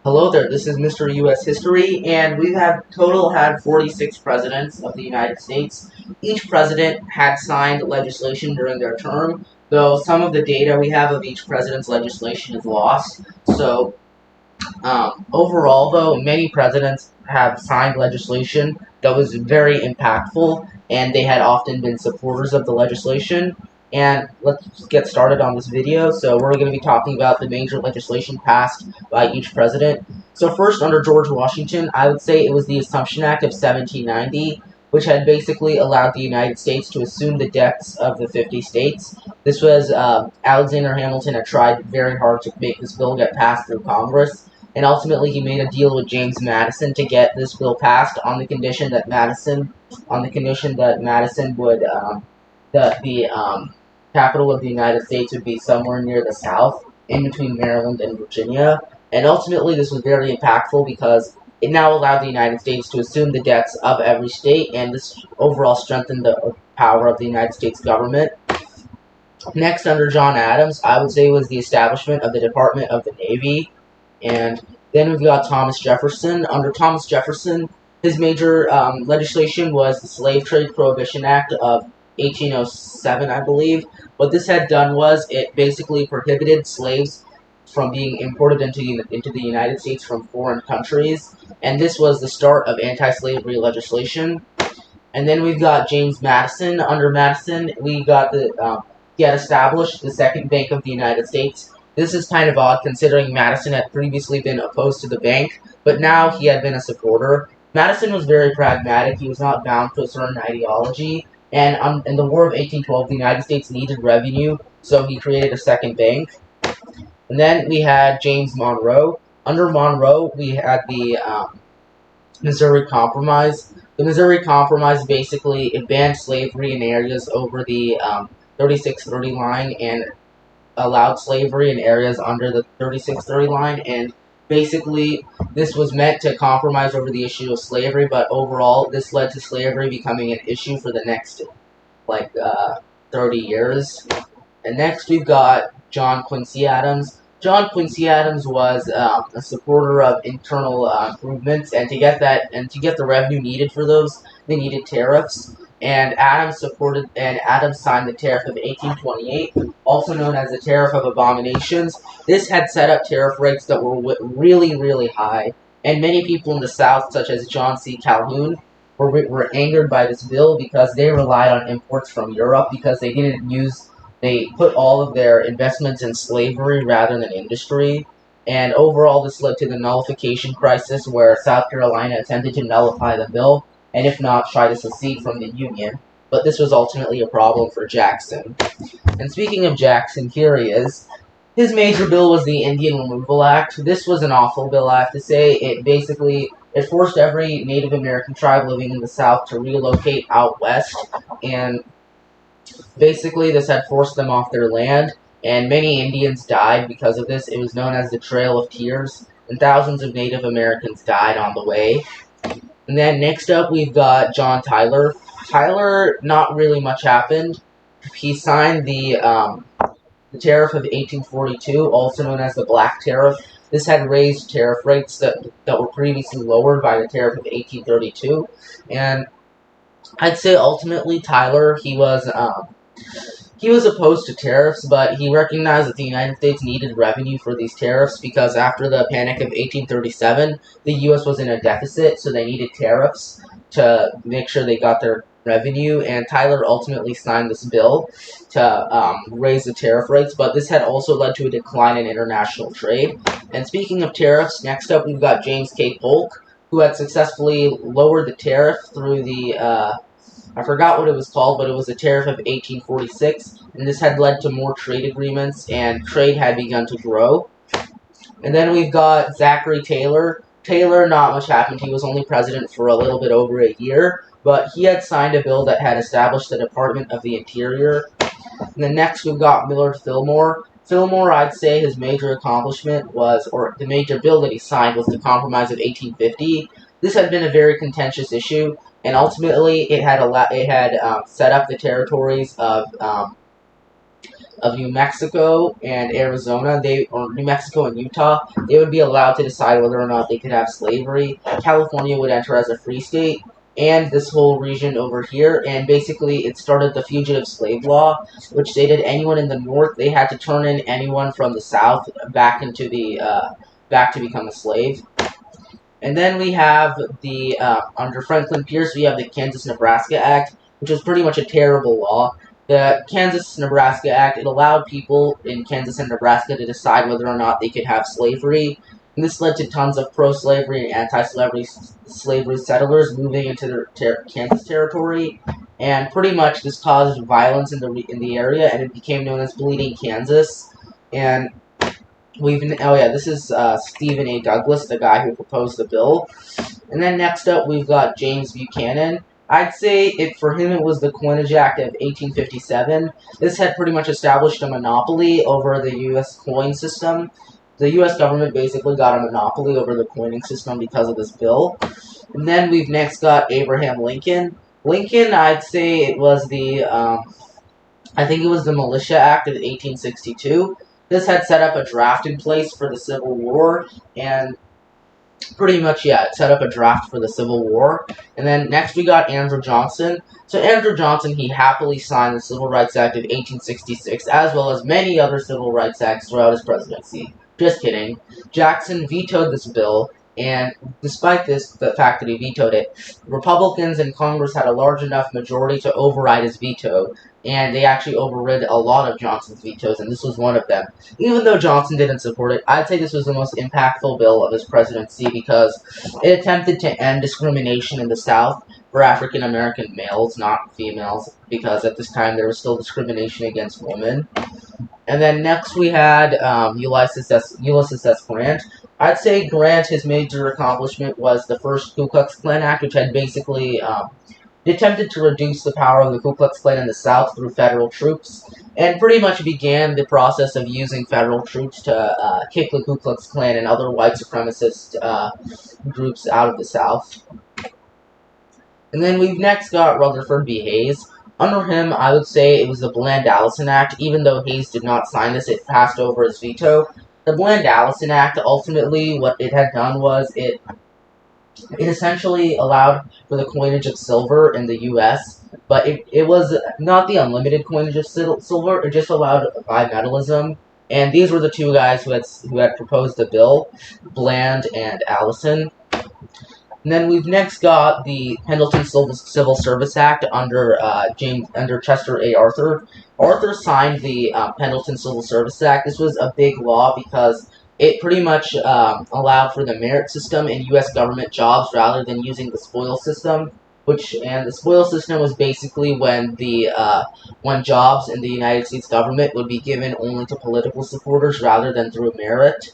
Hello there, this is Mr. U.S. History, and we have total had 46 presidents of the United States. Each president had signed legislation during their term, though some of the data we have of each president's legislation is lost. So, overall, though, many presidents have signed legislation that was very impactful, and they had often been supporters of the legislation. And let's get started on this video. So we're going to be talking about the major legislation passed by each president. So first, under George Washington, I would say it was the Assumption Act of 1790, which had basically allowed the United States to assume the debts of the 50 states. This was, Alexander Hamilton had tried very hard to make this bill get passed through Congress, and ultimately he made a deal with James Madison to get this bill passed on the condition that Madison would, the capital of the United States would be somewhere near the south, in between Maryland and Virginia. And ultimately, this was very impactful because it now allowed the United States to assume the debts of every state, and this overall strengthened the power of the United States government. Next, under John Adams, I would say was the establishment of the Department of the Navy. And then we've got Thomas Jefferson. Under Thomas Jefferson, his major legislation was the Slave Trade Prohibition Act of 1807, I believe. What this had done was it basically prohibited slaves from being imported into the United States from foreign countries, and this was the start of anti-slavery legislation. And then we've got James Madison. Under Madison, we got he had established the Second Bank of the United States. This is kind of odd considering Madison had previously been opposed to the bank, but now he had been a supporter. Madison was very pragmatic. He was not bound to a certain ideology. And in the War of 1812, the United States needed revenue, so he created a second bank. And then we had James Monroe. Under Monroe, we had the Missouri Compromise. The Missouri Compromise basically it banned slavery in areas over the 3630 line and allowed slavery in areas under the 3630 line, and basically this was meant to compromise over the issue of slavery, but overall this led to slavery becoming an issue for the next 30 years. And next we've got John Quincy Adams. John Quincy Adams was a supporter of internal improvements, and to get the revenue needed for those, they needed tariffs. And Adams signed the Tariff of 1828, also known as the Tariff of Abominations. This had set up tariff rates that were really, really high, and many people in the South, such as John C. Calhoun, were angered by this bill because they relied on imports from Europe because they put all of their investments in slavery rather than industry. And overall, this led to the nullification crisis, where South Carolina attempted to nullify the bill, and if not, try to secede from the Union. But this was ultimately a problem for Jackson. And speaking of Jackson, here he is. His major bill was the Indian Removal Act. This was an awful bill, I have to say. It forced every Native American tribe living in the South to relocate out west, and basically this had forced them off their land, and many Indians died because of this. It was known as the Trail of Tears, and thousands of Native Americans died on the way. And then next up we've got John Tyler. Tyler, not really much happened. He signed the Tariff of 1842, also known as the Black Tariff. This had raised tariff rates that were previously lowered by the Tariff of 1832. And I'd say ultimately Tyler, he was opposed to tariffs, but he recognized that the United States needed revenue for these tariffs because after the Panic of 1837, the U.S. was in a deficit, so they needed tariffs to make sure they got their revenue, and Tyler ultimately signed this bill to raise the tariff rates, but this had also led to a decline in international trade. And speaking of tariffs, next up we've got James K. Polk, who had successfully lowered the tariff through the I forgot what it was called, but it was the Tariff of 1846, and this had led to more trade agreements, and trade had begun to grow. And then we've got Zachary Taylor. Taylor, not much happened. He was only president for a little bit over a year, but he had signed a bill that had established the Department of the Interior. And then next we've got Millard Fillmore. Fillmore, I'd say his major accomplishment was, or the major bill that he signed was the Compromise of 1850. This had been a very contentious issue, and ultimately it had set up the territories of of New Mexico and Arizona, or New Mexico and Utah, they would be allowed to decide whether or not they could have slavery. California would enter as a free state, and this whole region over here, and basically it started the fugitive slave law, which stated anyone in the north, they had to turn in anyone from the south back into the back to become a slave. And then we have under Franklin Pierce, we have the Kansas-Nebraska Act, which was pretty much a terrible law. The Kansas-Nebraska Act, it allowed people in Kansas and Nebraska to decide whether or not they could have slavery. And this led to tons of pro-slavery and anti-slavery settlers moving into their Kansas territory. And pretty much this caused violence in the area, and it became known as Bleeding Kansas. And this is Stephen A. Douglas, the guy who proposed the bill. And then next up, we've got James Buchanan. I'd say for him, it was the Coinage Act of 1857. This had pretty much established a monopoly over the U.S. coin system. The U.S. government basically got a monopoly over the coining system because of this bill. And then we've next got Abraham Lincoln. Lincoln, I'd say it was I think it was the Militia Act of 1862. This had set up a draft in place for the Civil War, and pretty much, yeah, it set up a draft for the Civil War. And then next we got Andrew Johnson. So Andrew Johnson, he happily signed the Civil Rights Act of 1866, as well as many other Civil Rights Acts throughout his presidency. Just kidding. Jackson vetoed this bill, and despite the fact that he vetoed it, Republicans in Congress had a large enough majority to override his veto, and they actually overrid a lot of Johnson's vetoes, and this was one of them. Even though Johnson didn't support it, I'd say this was the most impactful bill of his presidency because it attempted to end discrimination in the South for African American males, not females, because at this time there was still discrimination against women. And then next we had Ulysses S. Grant. I'd say Grant, his major accomplishment was the first Ku Klux Klan Act, which had basically attempted to reduce the power of the Ku Klux Klan in the South through federal troops, and pretty much began the process of using federal troops to kick the Ku Klux Klan and other white supremacist groups out of the South. And then we've next got Rutherford B. Hayes. Under him, I would say it was the Bland-Allison Act. Even though Hayes did not sign this, it passed over his veto. The Bland-Allison Act, ultimately, what it had done was it essentially allowed for the coinage of silver in the U.S., but it was not the unlimited coinage of silver. It just allowed bimetallism, and these were the two guys who had proposed the bill, Bland and Allison. And then we've next got the Pendleton Civil Service Act under Chester A. Arthur. Arthur signed the Pendleton Civil Service Act. This was a big law because it pretty much allowed for the merit system in U.S. government jobs rather than using the spoil system. And the spoil system was basically when jobs in the United States government would be given only to political supporters rather than through merit.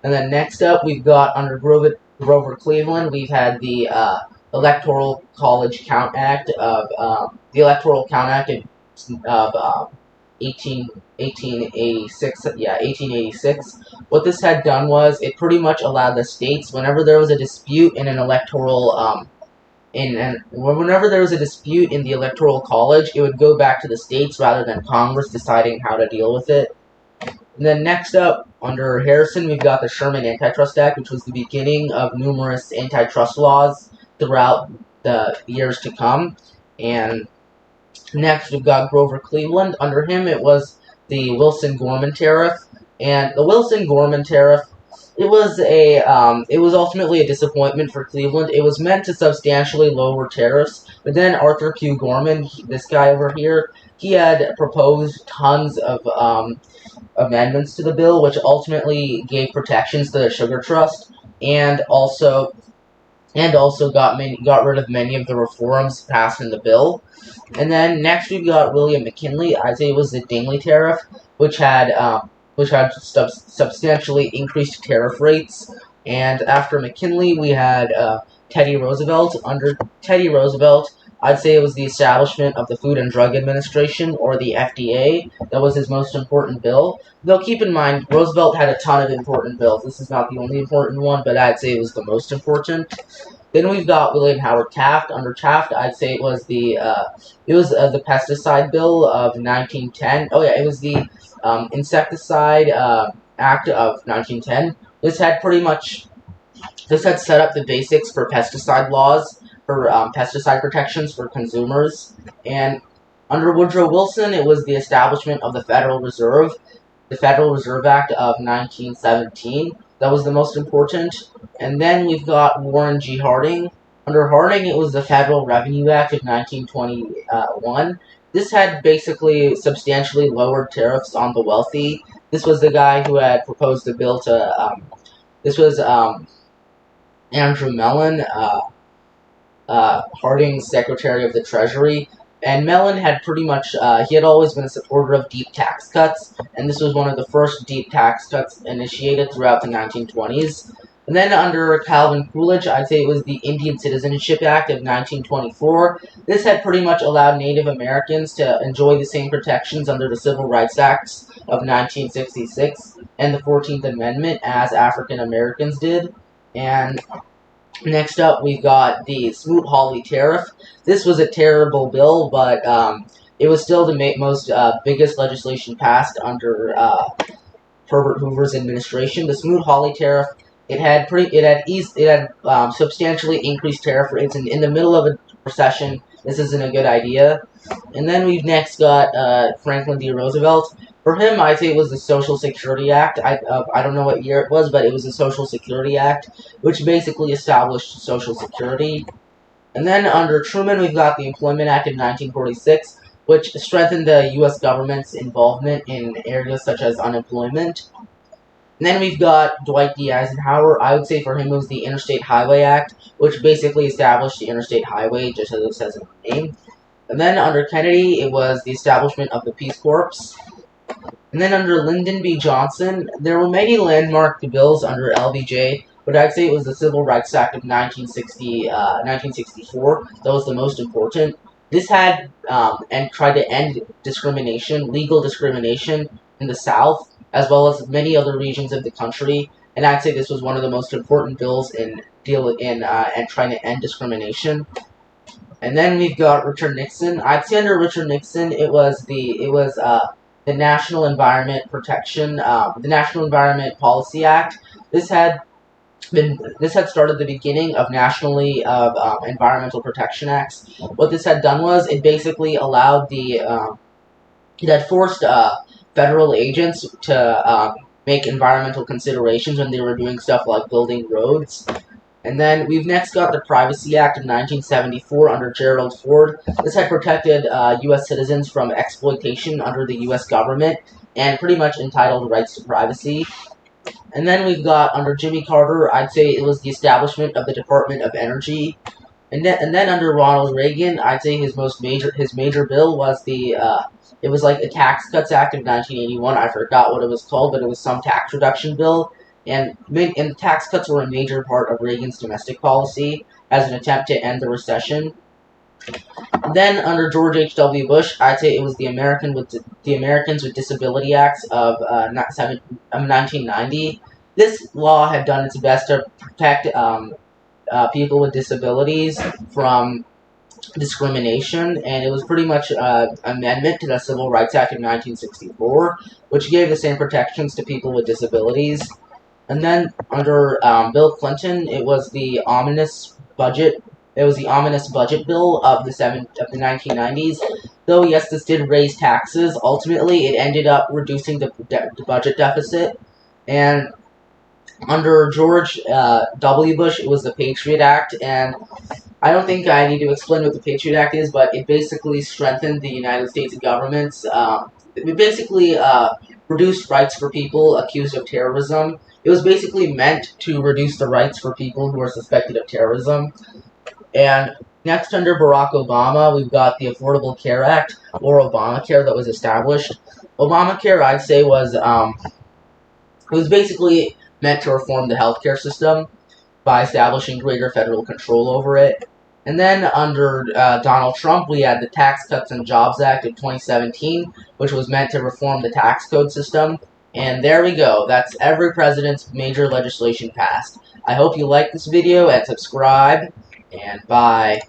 And then next up, we've got under Grover Cleveland, we've had the Electoral College Count Act of 1886. Yeah, 1886. What this had done was it pretty much allowed the states, whenever there was a dispute in an electoral whenever there was a dispute in the Electoral College, it would go back to the states rather than Congress deciding how to deal with it. And then next up, under Harrison, we've got the Sherman Antitrust Act, which was the beginning of numerous antitrust laws throughout the years to come. And next, we've got Grover Cleveland. Under him, it was the Wilson-Gorman Tariff. And the Wilson-Gorman Tariff, it was ultimately a disappointment for Cleveland. It was meant to substantially lower tariffs, but then Arthur Q. Gorman, this guy over here, he had proposed tons of amendments to the bill, which ultimately gave protections to the Sugar Trust, and also got rid of many of the reforms passed in the bill. And then next we've got William McKinley. I'd say it was the Dingley Tariff, which had substantially increased tariff rates. And after McKinley, we had Teddy Roosevelt. Under Teddy Roosevelt, I'd say it was the establishment of the Food and Drug Administration, or the FDA. That was his most important bill. Though keep in mind, Roosevelt had a ton of important bills. This is not the only important one, but I'd say it was the most important. Then we've got William Howard Taft. Under Taft, I'd say it was the pesticide bill of 1910. Oh yeah, it was the insecticide act of 1910. This had set up the basics for pesticide laws, for pesticide protections for consumers. And under Woodrow Wilson, it was the establishment of the Federal Reserve Act of 1917. That was the most important. And then we've got Warren G. Harding. Under Harding, it was the Federal Revenue Act of 1921. This had basically substantially lowered tariffs on the wealthy. This was the guy who had proposed the bill to. This was Andrew Mellon, Harding's Secretary of the Treasury. And Mellon had he had always been a supporter of deep tax cuts, and this was one of the first deep tax cuts initiated throughout the 1920s. And then under Calvin Coolidge, I'd say it was the Indian Citizenship Act of 1924. This had pretty much allowed Native Americans to enjoy the same protections under the Civil Rights Acts of 1966 and the 14th Amendment as African Americans did. And next up, we've got the Smoot-Hawley Tariff. This was a terrible bill, but it was still the biggest legislation passed under Herbert Hoover's administration. The Smoot-Hawley Tariff. It had substantially increased tariff rates, and in the middle of a recession, this isn't a good idea. And then we've next got Franklin D. Roosevelt. For him, I'd say it was the Social Security Act. I don't know what year it was, but it was the Social Security Act, which basically established Social Security. And then under Truman, we've got the Employment Act of 1946, which strengthened the U.S. government's involvement in areas such as unemployment. And then we've got Dwight D. Eisenhower. I would say for him it was the Interstate Highway Act, which basically established the Interstate Highway, just as it says in the name. And then under Kennedy, it was the establishment of the Peace Corps. And then under Lyndon B. Johnson, there were many landmark bills under LBJ, but I'd say it was the Civil Rights Act of 1964 that was the most important. This had and tried to end legal discrimination in the South, as well as many other regions of the country. And I'd say this was one of the most important bills and trying to end discrimination. And then we've got Richard Nixon. I'd say under Richard Nixon, it was the National Environment Policy Act. This had started the beginning of environmental protection acts. What this had done was it basically allowed it had forced federal agents to make environmental considerations when they were doing stuff like building roads. And then we've next got the Privacy Act of 1974 under Gerald Ford. This had protected U.S. citizens from exploitation under the U.S. government and pretty much entitled rights to privacy. And then we've got under Jimmy Carter, I'd say it was the establishment of the Department of Energy. And then under Ronald Reagan, I'd say his major bill was the Tax Cuts Act of 1981. I forgot what it was called, but it was some tax reduction bill. And the tax cuts were a major part of Reagan's domestic policy as an attempt to end the recession. Then under George H.W. Bush, I'd say it was the Americans with Disability Acts of 1990. This law had done its best to protect people with disabilities from discrimination, and it was pretty much an amendment to the Civil Rights Act of 1964, which gave the same protections to people with disabilities. And then under Bill Clinton, it was the ominous budget. It was the ominous budget bill of the 1990s. Though yes, this did raise taxes. Ultimately, it ended up reducing the budget deficit. And under George W. Bush, it was the Patriot Act, and I don't think I need to explain what the Patriot Act is, but it basically strengthened the United States government's. It basically reduced rights for people accused of terrorism. It was basically meant to reduce the rights for people who are suspected of terrorism. And next, under Barack Obama, we've got the Affordable Care Act, or Obamacare, that was established. Obamacare, I'd say, was basically meant to reform the healthcare system by establishing greater federal control over it. And then under Donald Trump, we had the Tax Cuts and Jobs Act of 2017, which was meant to reform the tax code system. And there we go. That's every president's major legislation passed. I hope you like this video and subscribe. and bye.